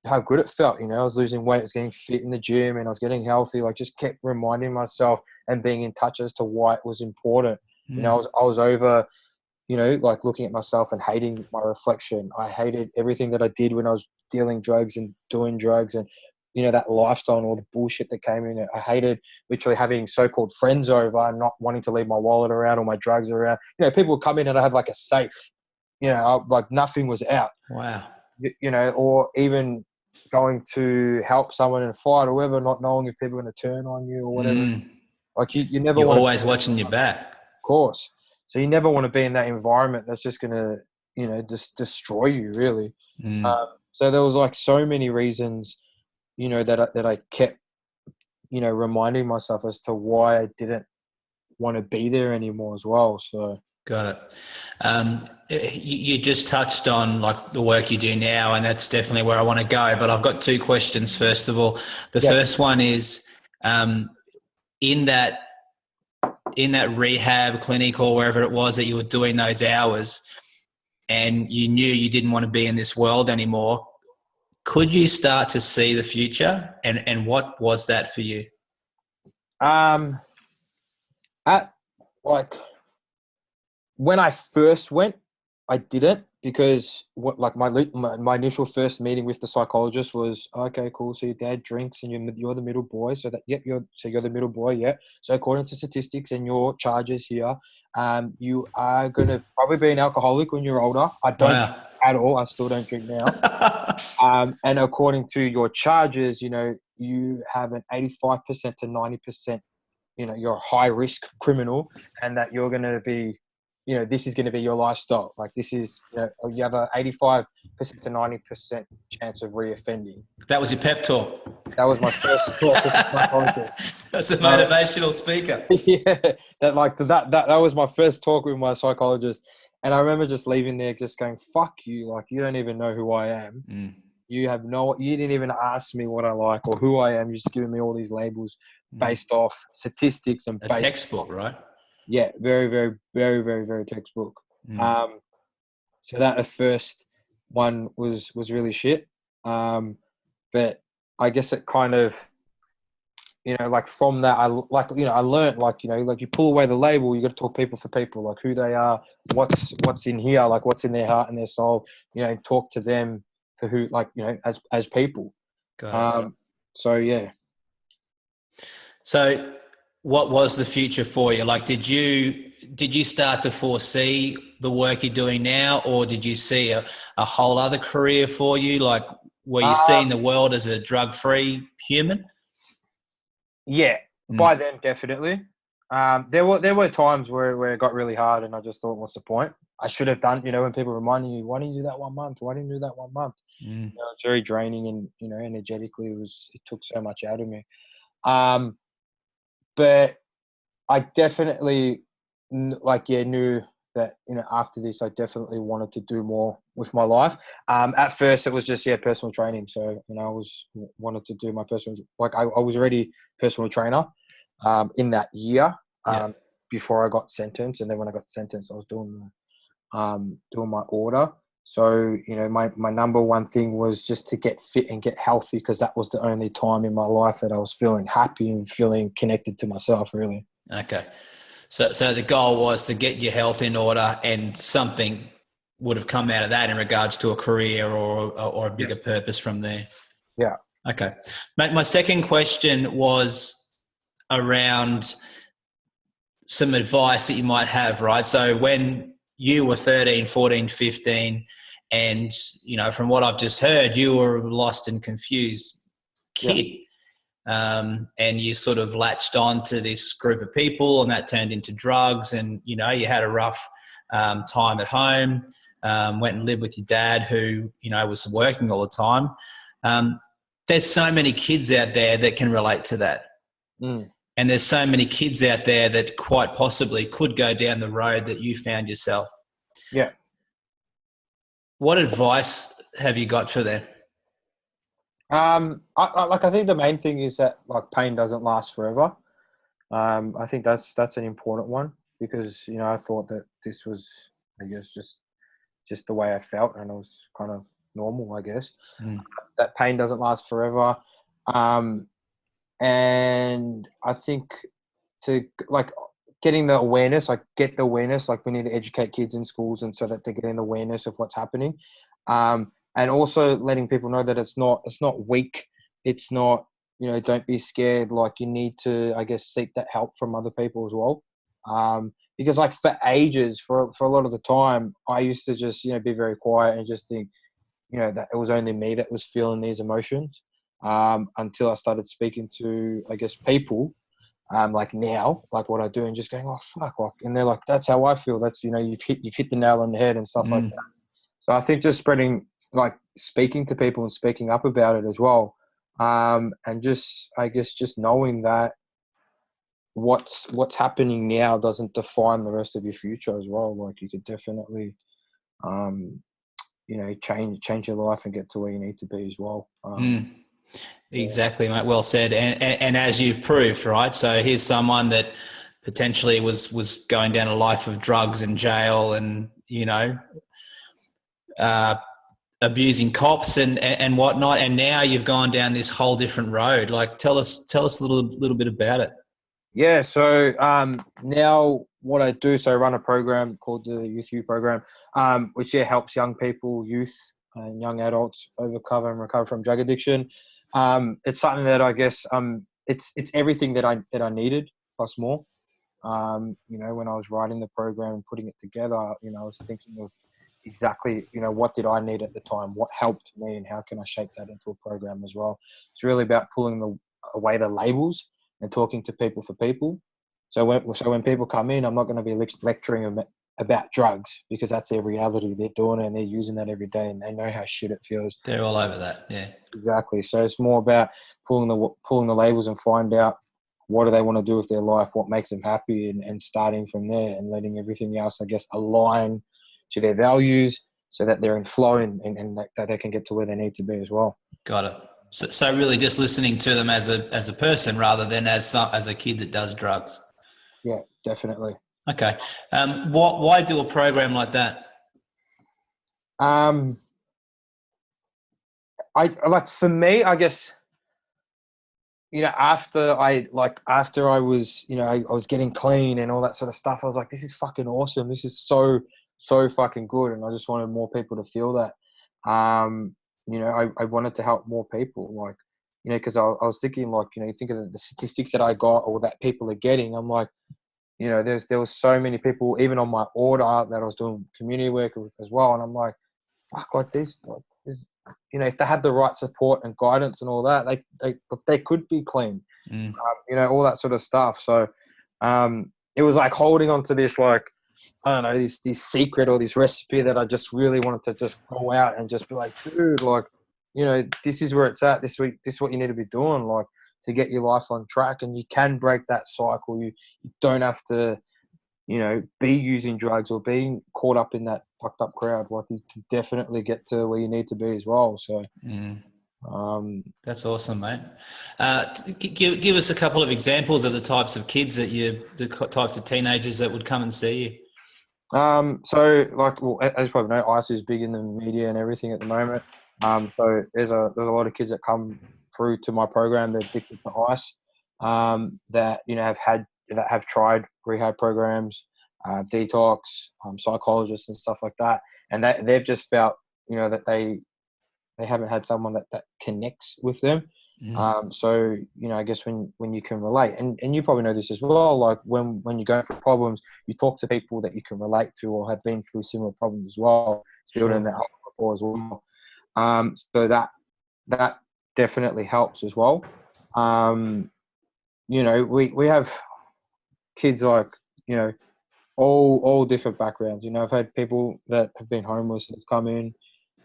how good it felt. I was losing weight, I was getting fit in the gym, and I was getting healthy. Like, just kept reminding myself and being in touch as to why it was important. Mm. I was over, like looking at myself and hating my reflection. I hated everything that I did when I was dealing drugs and doing drugs, and that lifestyle and all the bullshit that came in it. I hated literally having so-called friends over and not wanting to leave my wallet around or my drugs around. People would come in and I had like a safe. Like nothing was out. Wow. Or even going to help someone in a fight or whatever, not knowing if people are going to turn on you or whatever. Mm. Like you never You're want to be always watching your back. course. So you never want to be in that environment that's just going to, just destroy you, really. Mm. So there was like so many reasons, that I kept, reminding myself as to why I didn't want to be there anymore as well. So. Got it. You just touched on like the work you do now, and that's definitely where I want to go. But I've got two questions. First of all, the Yeah. first one is um, in that rehab clinic or wherever it was that you were doing those hours, and you knew you didn't want to be in this world anymore. Could you start to see the future, and what was that for you? Um, at like when I first went, I didn't, because my initial first meeting with the psychologist was, okay, cool. So your dad drinks and you're the middle boy. So you're the middle boy. Yeah. So according to statistics and your charges here, you are going to probably be an alcoholic when you're older. I don't drink Wow. at all. I still don't drink now. And according to your charges, you have an 85% to 90% you're a high risk criminal, and that you're going to be, this is going to be your lifestyle. Like this is, you have a 85% to 90% chance of reoffending. That was your pep talk. That was my first talk with my psychologist. That's a motivational speaker. Yeah, that was my first talk with my psychologist, and I remember just leaving there, just going, "Fuck you! Like you don't even know who I am. You didn't even ask me what I like or who I am. You're just giving me all these labels based off statistics and a textbook, right? Yeah, very, very, very, very, very textbook. So that the first one was really shit. But I guess it kind of, like from that, I learned like you pull away the label, you got to talk people for people, like who they are, what's in here, like what's in their heart and their soul, talk to them for who, like, as people. So, yeah. So what was the future for you? Like, did you start to foresee the work you're doing now, or did you see a whole other career for you? Like, were you seeing the world as a drug-free human? Yeah, by then, definitely. There were times where it got really hard and I just thought, what's the point? I should have done, when people reminding you, why didn't you do that 1 month? Why didn't you do that 1 month? It's very draining and, energetically it took so much out of me. But I definitely knew that, after this, I definitely wanted to do more with my life. At first it was just, personal training. So, I wanted to do my personal, I was already personal trainer, in that year, before I got sentenced. And then when I got sentenced, I was doing my order. So, my number one thing was just to get fit and get healthy, because that was the only time in my life that I was feeling happy and feeling connected to myself, really. Okay. So the goal was to get your health in order, and something would have come out of that in regards to a career or a bigger purpose from there. Yeah. Okay. Mate, my second question was around some advice that you might have, right? So when you were 13, 14, 15, and, from what I've just heard, you were a lost and confused kid. Yeah. And you sort of latched on to this group of people, and that turned into drugs, and, you had a rough time at home, went and lived with your dad who, was working all the time. There's so many kids out there that can relate to that. And there's so many kids out there that quite possibly could go down the road that you found yourself. Yeah. What advice have you got for them? I think the main thing is that, like, pain doesn't last forever. I think that's an important one, because, I thought that this was, I guess, just the way I felt, and it was kind of normal, I guess. That pain doesn't last forever. And I think to, like, getting the awareness, get the awareness, we need to educate kids in schools, and so that they're getting awareness of what's happening. And also letting people know that it's not weak. It's not, don't be scared. Like, you need to, I guess, seek that help from other people as well. Because, like, for ages, for a lot of the time, I used to just, be very quiet and just think, that it was only me that was feeling these emotions. Until I started speaking to, I guess, people, like now, like what I do, and just going, oh fuck, like, and they're like, that's how I feel. That's, you've hit the nail on the head and stuff like that. So I think just spreading, like, speaking to people and speaking up about it as well, and just, I guess, just knowing that what's happening now doesn't define the rest of your future as well. Like, you could definitely, change your life and get to where you need to be as well. Exactly, mate. Well said. And as you've proved, right? So here's someone that potentially was going down a life of drugs and jail, and, abusing cops and whatnot. And now you've gone down this whole different road. Like, tell us a little bit about it. Yeah. So now what I do, so I run a program called the Youth U program, which helps young people, youth and young adults overcome and recover from drug addiction. It's something that, I guess, it's everything that I needed plus more. When I was writing the program and putting it together, I was thinking of exactly, what did I need at the time? What helped me, and how can I shape that into a program as well? It's really about pulling away the labels and talking to people for people. So when people come in, I'm not going to be lecturing them about drugs, because that's their reality. They're doing it and they're using that every day, and they know how shit it feels. They're all over that. Yeah. Exactly. So it's more about pulling the labels and find out what do they want to do with their life, what makes them happy, and starting from there and letting everything else, I guess, align to their values so that they're in flow and that they can get to where they need to be as well. Got it. So really just listening to them as a person rather than as a kid that does drugs. Yeah, definitely. Okay. Why do a program like that? I like, for me, I guess, after I was, I was getting clean and all that sort of stuff, I was like, this is fucking awesome. This is so fucking good. And I just wanted more people to feel that. I wanted to help more people, like, because I was thinking, like, you think of the statistics that I got or that people are getting. I'm like, there was so many people, even on my order, that I was doing community work with as well. And I'm like, fuck, like this, if they had the right support and guidance and all that, they could be clean, all that sort of stuff. So it was like holding on to this, like, I don't know, this secret or this recipe that I just really wanted to just go out and just be like, dude, like, this is where it's at this week. This is what you need to be doing, like, to get your life on track. And you can break that cycle. You don't have to, be using drugs or being caught up in that fucked up crowd. Like, you can definitely get to where you need to be as well. So, that's awesome, mate. Give us a couple of examples of the types of kids the types of teenagers that would come and see you. So, like, well, as you probably know, ice is big in the media and everything at the moment. So there's a lot of kids that come through to my program. They're addicted to ice. That have tried rehab programs, detox, psychologists and stuff like that, and they've just felt, that they haven't had someone that connects with them. So, I guess when you can relate, and you probably know this as well, like when you're going through problems, you talk to people that you can relate to or have been through similar problems as well. It's building that rapport as well. So that definitely helps as well. We have kids, like, all different backgrounds. I've had people that have been homeless that have come in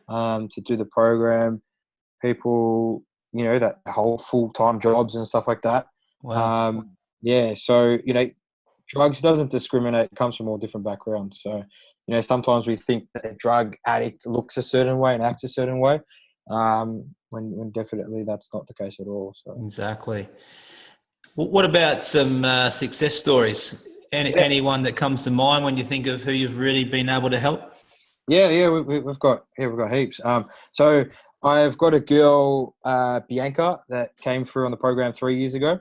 to do the program, people, that hold full-time jobs and stuff like that. Wow. So, drugs doesn't discriminate. It comes from all different backgrounds. So, sometimes we think that a drug addict looks a certain way and acts a certain way, when definitely that's not the case at all. So Exactly. What about some success stories? Anyone that comes to mind when you think of who you've really been able to help? Yeah, we've got heaps. So I've got a girl, Bianca, that came through on the program 3 years ago.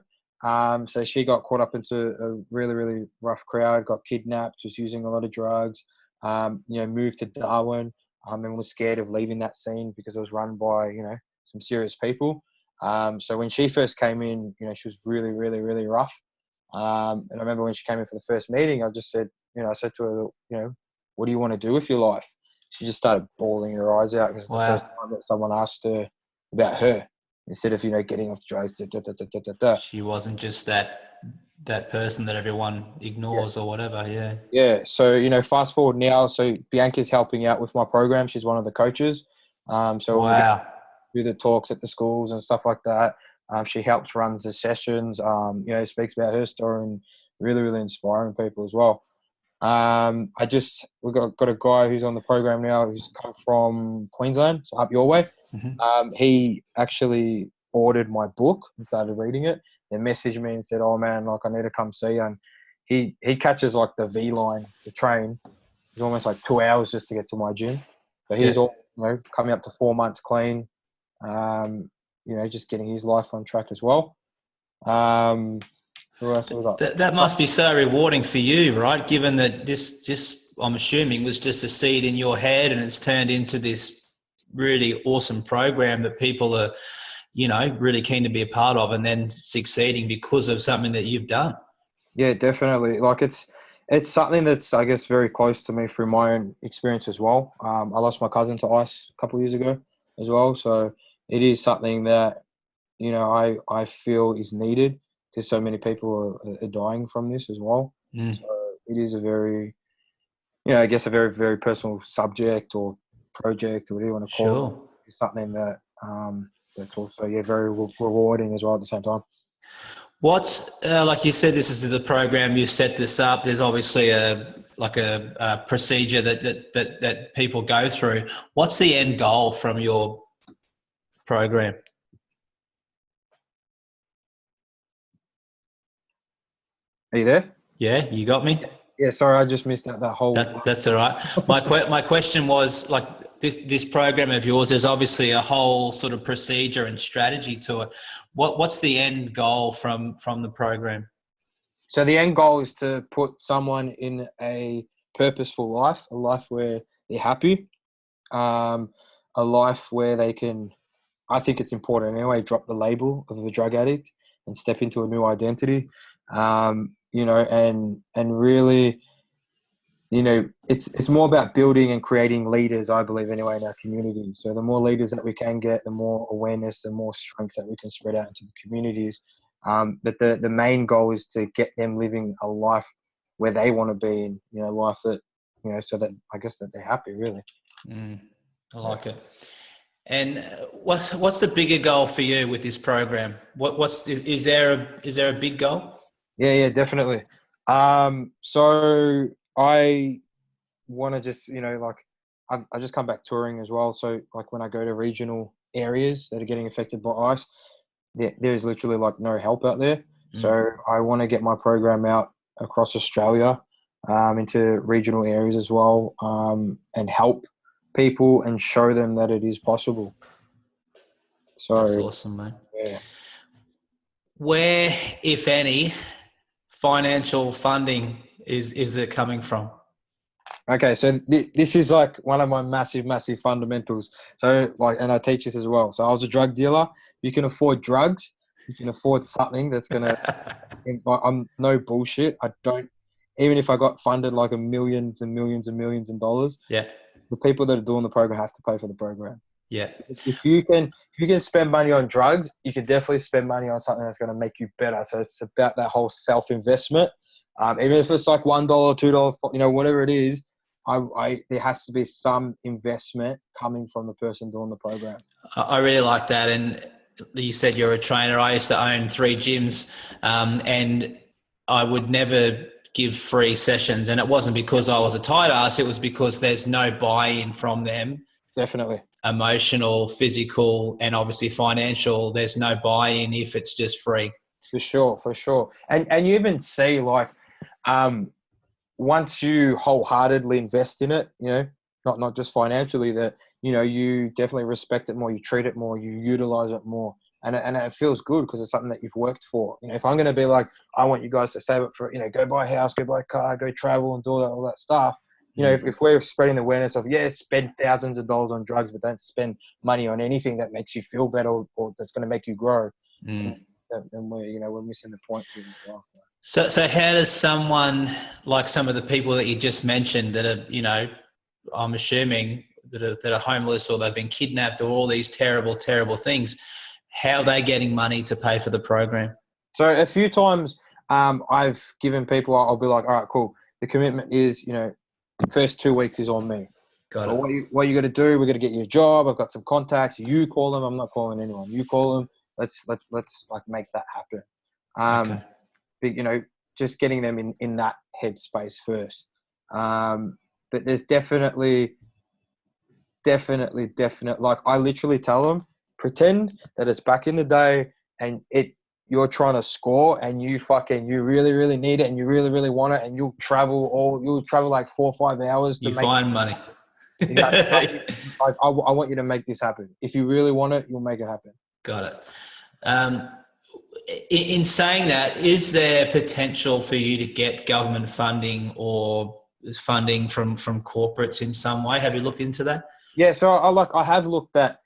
So she got caught up into a really, really rough crowd, got kidnapped, was using a lot of drugs, moved to Darwin, and was scared of leaving that scene because it was run by, some serious people. So when she first came in, she was really, really, really rough. And I remember when she came in for the first meeting, I just said, I said to her, what do you want to do with your life? She just started bawling her eyes out because it's the first time that someone asked her about her, instead of, getting off drugs. She wasn't just that person that everyone ignores or whatever. Yeah. Yeah. So, fast forward now. So Bianca's helping out with my program. She's one of the coaches. So we do the talks at the schools and stuff like that. She helps runs the sessions, speaks about her story and really, really inspiring people as well. We've got a guy who's on the program now who's come from Queensland, so up your way. He actually ordered my book and started reading it. Then messaged me and said, "Oh man, like I need to come see you." And he catches like the V line, the train. It's almost like 2 hours just to get to my gym. So he's all coming up to 4 months clean. Just getting his life on track as well. Who else have we got? That must be so rewarding for you, right? Given that this just, I'm assuming, was just a seed in your head and it's turned into this really awesome program that people are, really keen to be a part of and then succeeding because of something that you've done. Yeah, definitely. Like it's something that's, I guess, very close to me through my own experience as well. I lost my cousin to ice a couple of years ago as well. So it is something that, I feel is needed. because so many people are dying from this as well. Mm. So it is a very, I guess a very, very personal subject or project or whatever you want to call it. Sure. It's something that that's also very rewarding as well at the same time. What's like you said, this is the program. You set this up. There's obviously a procedure that people go through. What's the end goal from your program? Are you there? Yeah, you got me. Yeah, sorry, I just missed that whole. That's all right. My question was, like, this program of yours, there's obviously a whole sort of procedure and strategy to it. What's the end goal from the program? So the end goal is to put someone in a purposeful life, a life where they're happy, a life where they can. I think it's important anyway. Drop the label of a drug addict and step into a new identity. And really, it's more about building and creating leaders, I believe, anyway, in our community. So the more leaders that we can get, the more awareness, the more strength that we can spread out into the communities. But the main goal is to get them living a life where they want to be in, life that, so that I guess that they're happy, really. I like it. And what's the bigger goal for you with this program? Is there a big goal? Yeah, definitely. So I want to just, I just come back touring as well. So like when I go to regional areas that are getting affected by ice, there's literally like no help out there. So I want to get my program out across Australia, into regional areas as well, and help people and show them that it is possible. So that's awesome, mate. Yeah. Where, if any, financial funding is it coming from? Okay, so this is like one of my massive fundamentals. So and I teach this as well. So I was a drug dealer. You can afford drugs. You can afford something that's gonna. I'm no bullshit. I don't. Even if I got funded like millions and millions and millions of dollars, Yeah. the people that are doing the program have to pay for the program. Yeah. If you can spend money on drugs, you can definitely spend money on something that's going to make you better. So it's about that whole self-investment. Even if it's like $1, $2, whatever it is, there has to be some investment coming from the person doing the program. I really like that. And you said you're a trainer. I used to own 3 gyms, and I would never give free sessions. And it wasn't because I was a tight ass. It was because there's no buy-in from them. Definitely. Emotional, physical, and obviously financial. There's no buy-in if it's just free. For sure. And you even see once you wholeheartedly invest in it, not just financially, that, you definitely respect it more, you treat it more, you utilize it more. And it feels good because it's something that you've worked for. If I'm going to be like, I want you guys to save it for, go buy a house, go buy a car, go travel and do all that stuff. If we're spreading the awareness of, spend thousands of dollars on drugs, but don't spend money on anything that makes you feel better or that's going to make you grow, then we're missing the point here as well. So how does someone like some of the people that you just mentioned that are, I'm assuming that are homeless or they've been kidnapped or all these terrible, terrible things, how are they getting money to pay for the program? So a few times I've given people, I'll be like, all right, cool. The commitment is, the first 2 weeks is on me. Got it. What you got to do, we're going to get you a job. I've got some contacts. You call them. I'm not calling anyone. You call them. Let's like make that happen. Okay. But, just getting them in that headspace first. But there's definitely, like I literally tell them, pretend that it's back in the day and you're trying to score and you really, really need it and you really, really want it and you'll travel like 4 or 5 hours to find money. Like I want you to make this happen. If you really want it, you'll make it happen. Got it. In saying that, is there potential for you to get government funding or funding from corporates in some way? Have you looked into that? Yeah, so I have looked at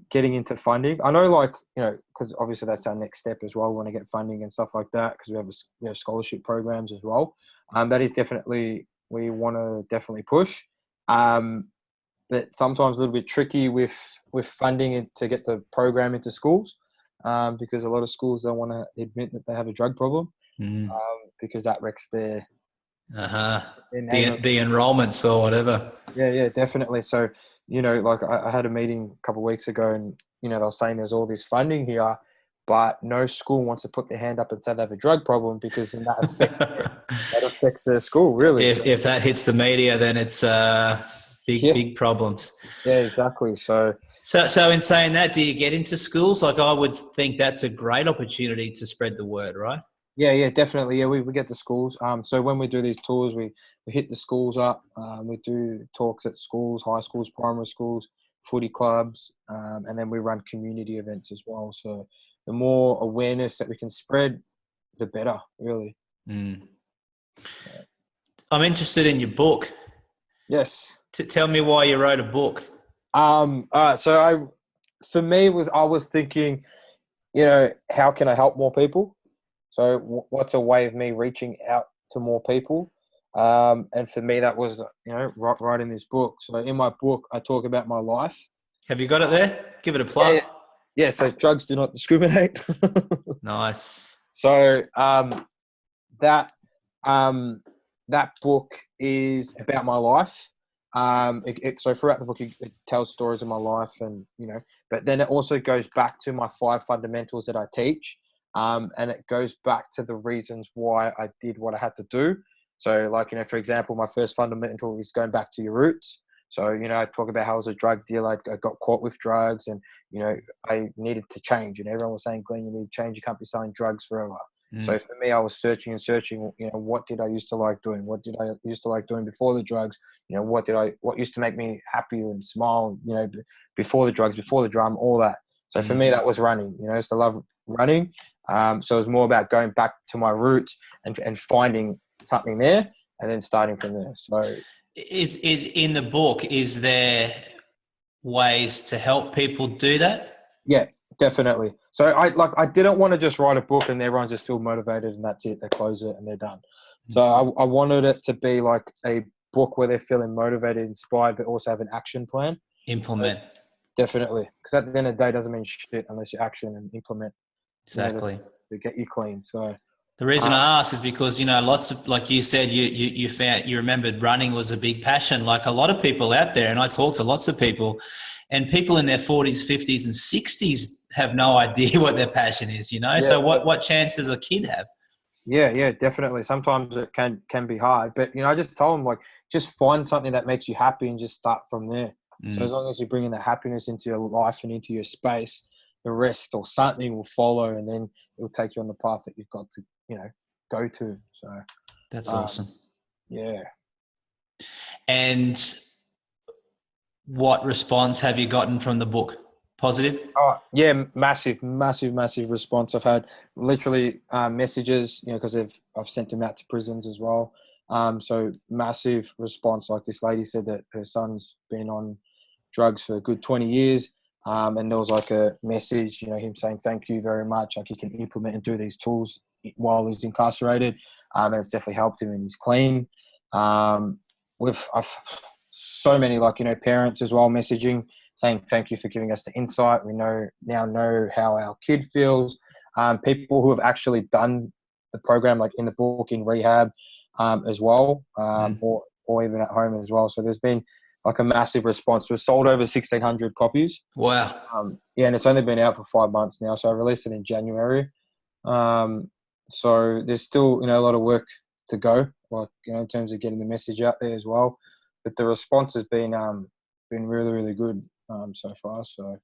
getting into funding. I know, because obviously that's our next step as well. We want to get funding and stuff like that because we have scholarship programs as well. That is definitely, we want to definitely push. But sometimes a little bit tricky with funding to get the program into schools. because a lot of schools don't want to admit that they have a drug problem, Mm. because that wrecks their Uh-huh. name. The enrollments or whatever. Yeah, definitely. So, like I had a meeting a couple of weeks ago, and they were saying there's all this funding here, but no school wants to put their hand up and say they have a drug problem, because then that affects their school, really. So, If that hits the media, then it's yeah, big problems. yeah, exactly. So, So in saying that, do you get into schools? Like, I would think that's a great opportunity to spread the word, right? yeah, definitely. Yeah, we get to schools. So when we do these tours, we hit the schools up. We do talks at schools, high schools, primary schools, footy clubs, and then we run community events as well. So the more awareness that we can spread, the better, really. Mm. I'm interested in your book. Yes. Tell me why you wrote a book. All right. So I was thinking, how can I help more people? So what's a way of me reaching out to more people? And for me, that was, writing this book. So in my book, I talk about my life. Have you got it there? Give it a Yeah, plug. yeah. So drugs do not discriminate. Nice. So that that book is about my life. So throughout the book, it tells stories of my life, and but then it also goes back to my 5 fundamentals that I teach, and it goes back to the reasons why I did what I had to do. So, like, for example, my first fundamental is going back to your roots. So, I talk about how I was a drug dealer. I got caught with drugs, and I needed to change. And everyone was saying, "Glenn, you need to change. You can't be selling drugs forever." So Mm. for me, I was searching and searching. What did I used to like doing? What did I used to like doing before the drugs? What used to make me happy and smile? Before the drugs, before the drum, all that. So for me, that was running. I used to love running. So it was more about going back to my roots and finding something there, and then starting from there. So Is it in the book? Is there ways to help people do that? yeah, definitely. So I didn't want to just write a book and everyone just feel motivated and that's it. They close it and they're done. So I wanted it to be like a book where they're feeling motivated, inspired, but also have an action plan. So Implement. definitely, because at the end of the day, it doesn't mean shit unless you action and implement. Exactly. To get you clean. So The reason I ask is because, lots of, like you said, you remembered running was a big passion. Like a lot of people out there, and I talk to lots of people, and people in their 40s, 50s, and 60s have no idea what their passion is, yeah, So what chance does a kid have? yeah, definitely. Sometimes it can be hard, but I just tell them, like, just find something that makes you happy and just start from there. So as long as you're bringing that happiness into your life and into your space, the rest or something will follow, and then it will take you on the path that you've got to go to. So That's awesome. yeah. And what response have you gotten from the book? Positive? Oh yeah, massive response. I've had literally messages, because I've sent them out to prisons as well. So massive response. Like this lady said that her son's been on drugs for a good 20 years. And there was like a message, him saying, thank you very much. Like he can implement and do these tools while he's incarcerated. And it's definitely helped him and he's clean. I've so many, like, parents as well messaging saying, thank you for giving us the insight. We now know how our kid feels. People who have actually done the program, like in the book, in rehab as well, or even at home as well. So there's been like a massive response. We've sold over 1,600 copies. Wow. Yeah, and it's only been out for 5 months now. So I released it in January. So there's still, a lot of work to go, like, in terms of getting the message out there as well. But the response has been really, really good so far. So,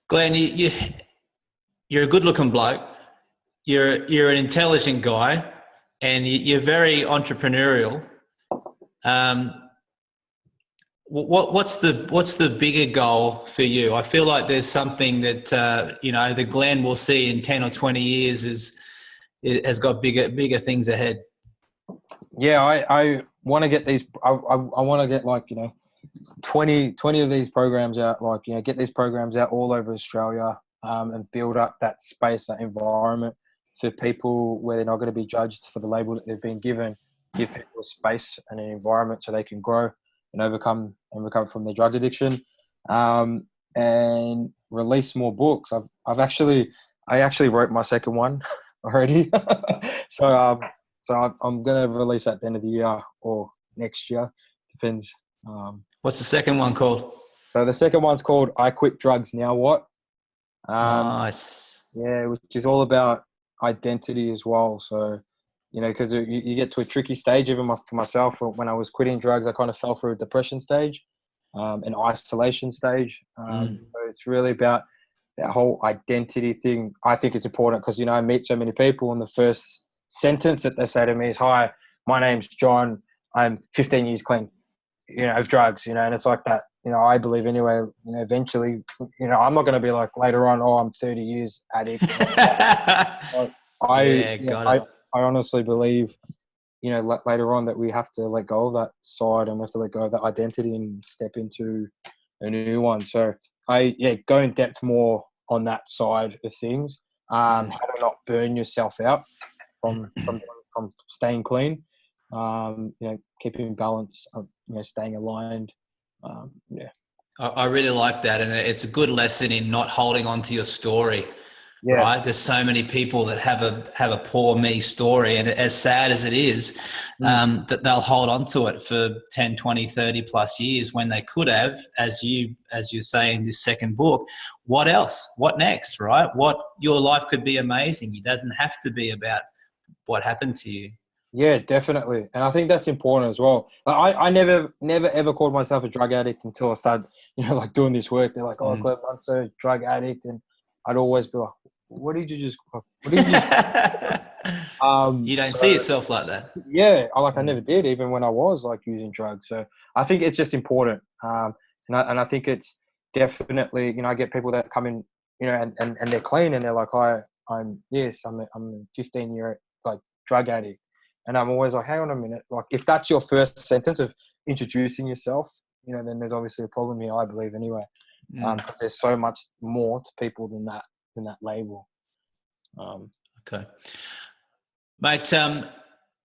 Glenn, you're a good-looking bloke. You're an intelligent guy, and you're very entrepreneurial. What's the bigger goal for you? I feel like there's something that the Glen we'll see in 10 or 20 years has got bigger things ahead. yeah, I want to get these. I want to get, like, 20 of these programs out. Like, get these programs out all over Australia, and build up that space, that environment for people where they're not going to be judged for the label that they've been given. Give people a space and an environment so they can grow and overcome from their drug addiction. And release more books. I actually wrote my second one already. So I'm gonna release that at the end of the year or next year, depends. What's the second one called? So the second one's called "I Quit Drugs, Now What." Nice. Yeah, which is all about identity as well. So, because you get to a tricky stage, even for myself, when I was quitting drugs, I kind of fell through a depression stage, an isolation stage. So it's really about that whole identity thing. I think it's important because, I meet so many people, and the first sentence that they say to me is, "Hi, my name's John. I'm 15 years clean, of drugs," and it's like that. I believe anyway, eventually, I'm not going to be like later on, "Oh, I'm 30 years addict." I, Yeah, got it. I honestly believe, later on that we have to let go of that side and we have to let go of that identity and step into a new one. So go in depth more on that side of things. How to not burn yourself out from staying clean. Keeping balance, staying aligned. I really like that, and it's a good lesson in not holding on to your story. Yeah. Right? There's so many people that have a poor me story, and as sad as it is, that they'll hold on to it for 10, 20, 30 plus years when they could have, as you say in this second book, what else? What next, right? Your life could be amazing. It doesn't have to be about what happened to you. Yeah, definitely. And I think that's important as well. I never ever called myself a drug addict until I started, like doing this work. They're like, "Oh, Glen Munso, drug addict." And I'd always be like, what did you just You don't see yourself like that. Yeah, I never did, even when I was like using drugs. So I think it's just important. And I think it's definitely, I get people that come in, and they're clean and they're like, I'm a 15-year like drug addict. And I'm always like, hang on a minute. Like, if that's your first sentence of introducing yourself, then there's obviously a problem here, I believe anyway. Because there's so much more to people than that label. Okay. Mate,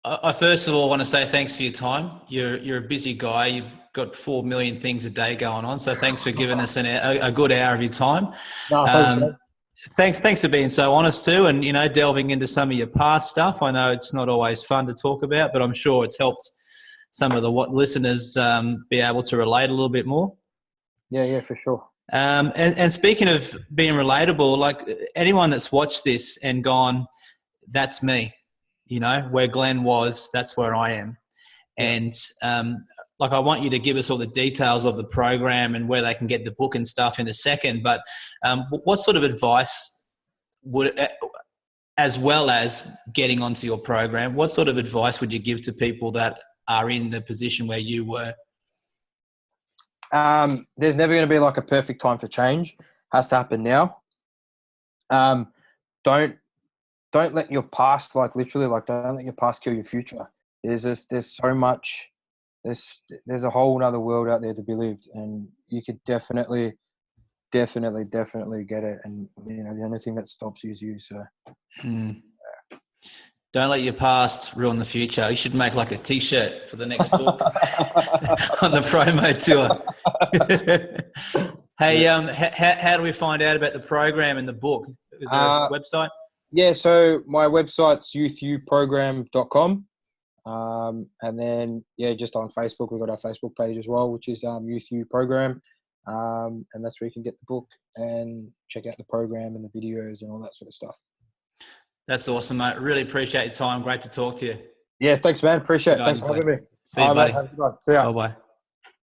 I first of all want to say thanks for your time. You're a busy guy. You've got 4 million things a day going on. So thanks for giving us a good hour of your time. No, Thanks for being so honest too, and delving into some of your past stuff. I know it's not always fun to talk about, but I'm sure it's helped some of the listeners be able to relate a little bit more. Yeah, for sure. And speaking of being relatable, like anyone that's watched this and gone, that's me, where Glen was, that's where I am. Yeah. And I want you to give us all the details of the program and where they can get the book and stuff in a second. But what sort of advice as well as getting onto your program, what sort of advice would you give to people that are in the position where you were? There's never going to be like a perfect time for change. It has to happen now. Don't let your past, don't let your past kill your future. There's so much. There's a whole other world out there to be lived, and you could definitely get it. And the only thing that stops you is you. So. Don't let your past ruin the future. You should make like a T-shirt for the next book on the promo tour. Hey, how do we find out about the program and the book? Is there a website? Yeah, so my website's youthuprogram.com. And then, just on Facebook, we've got our Facebook page as well, which is Youth U Program. And that's where you can get the book and check out the program and the videos and all that sort of stuff. That's awesome, mate. Really appreciate your time. Great to talk to you. Yeah, thanks, man. Appreciate it. Thanks for having me. See you, buddy. See ya. Bye-bye.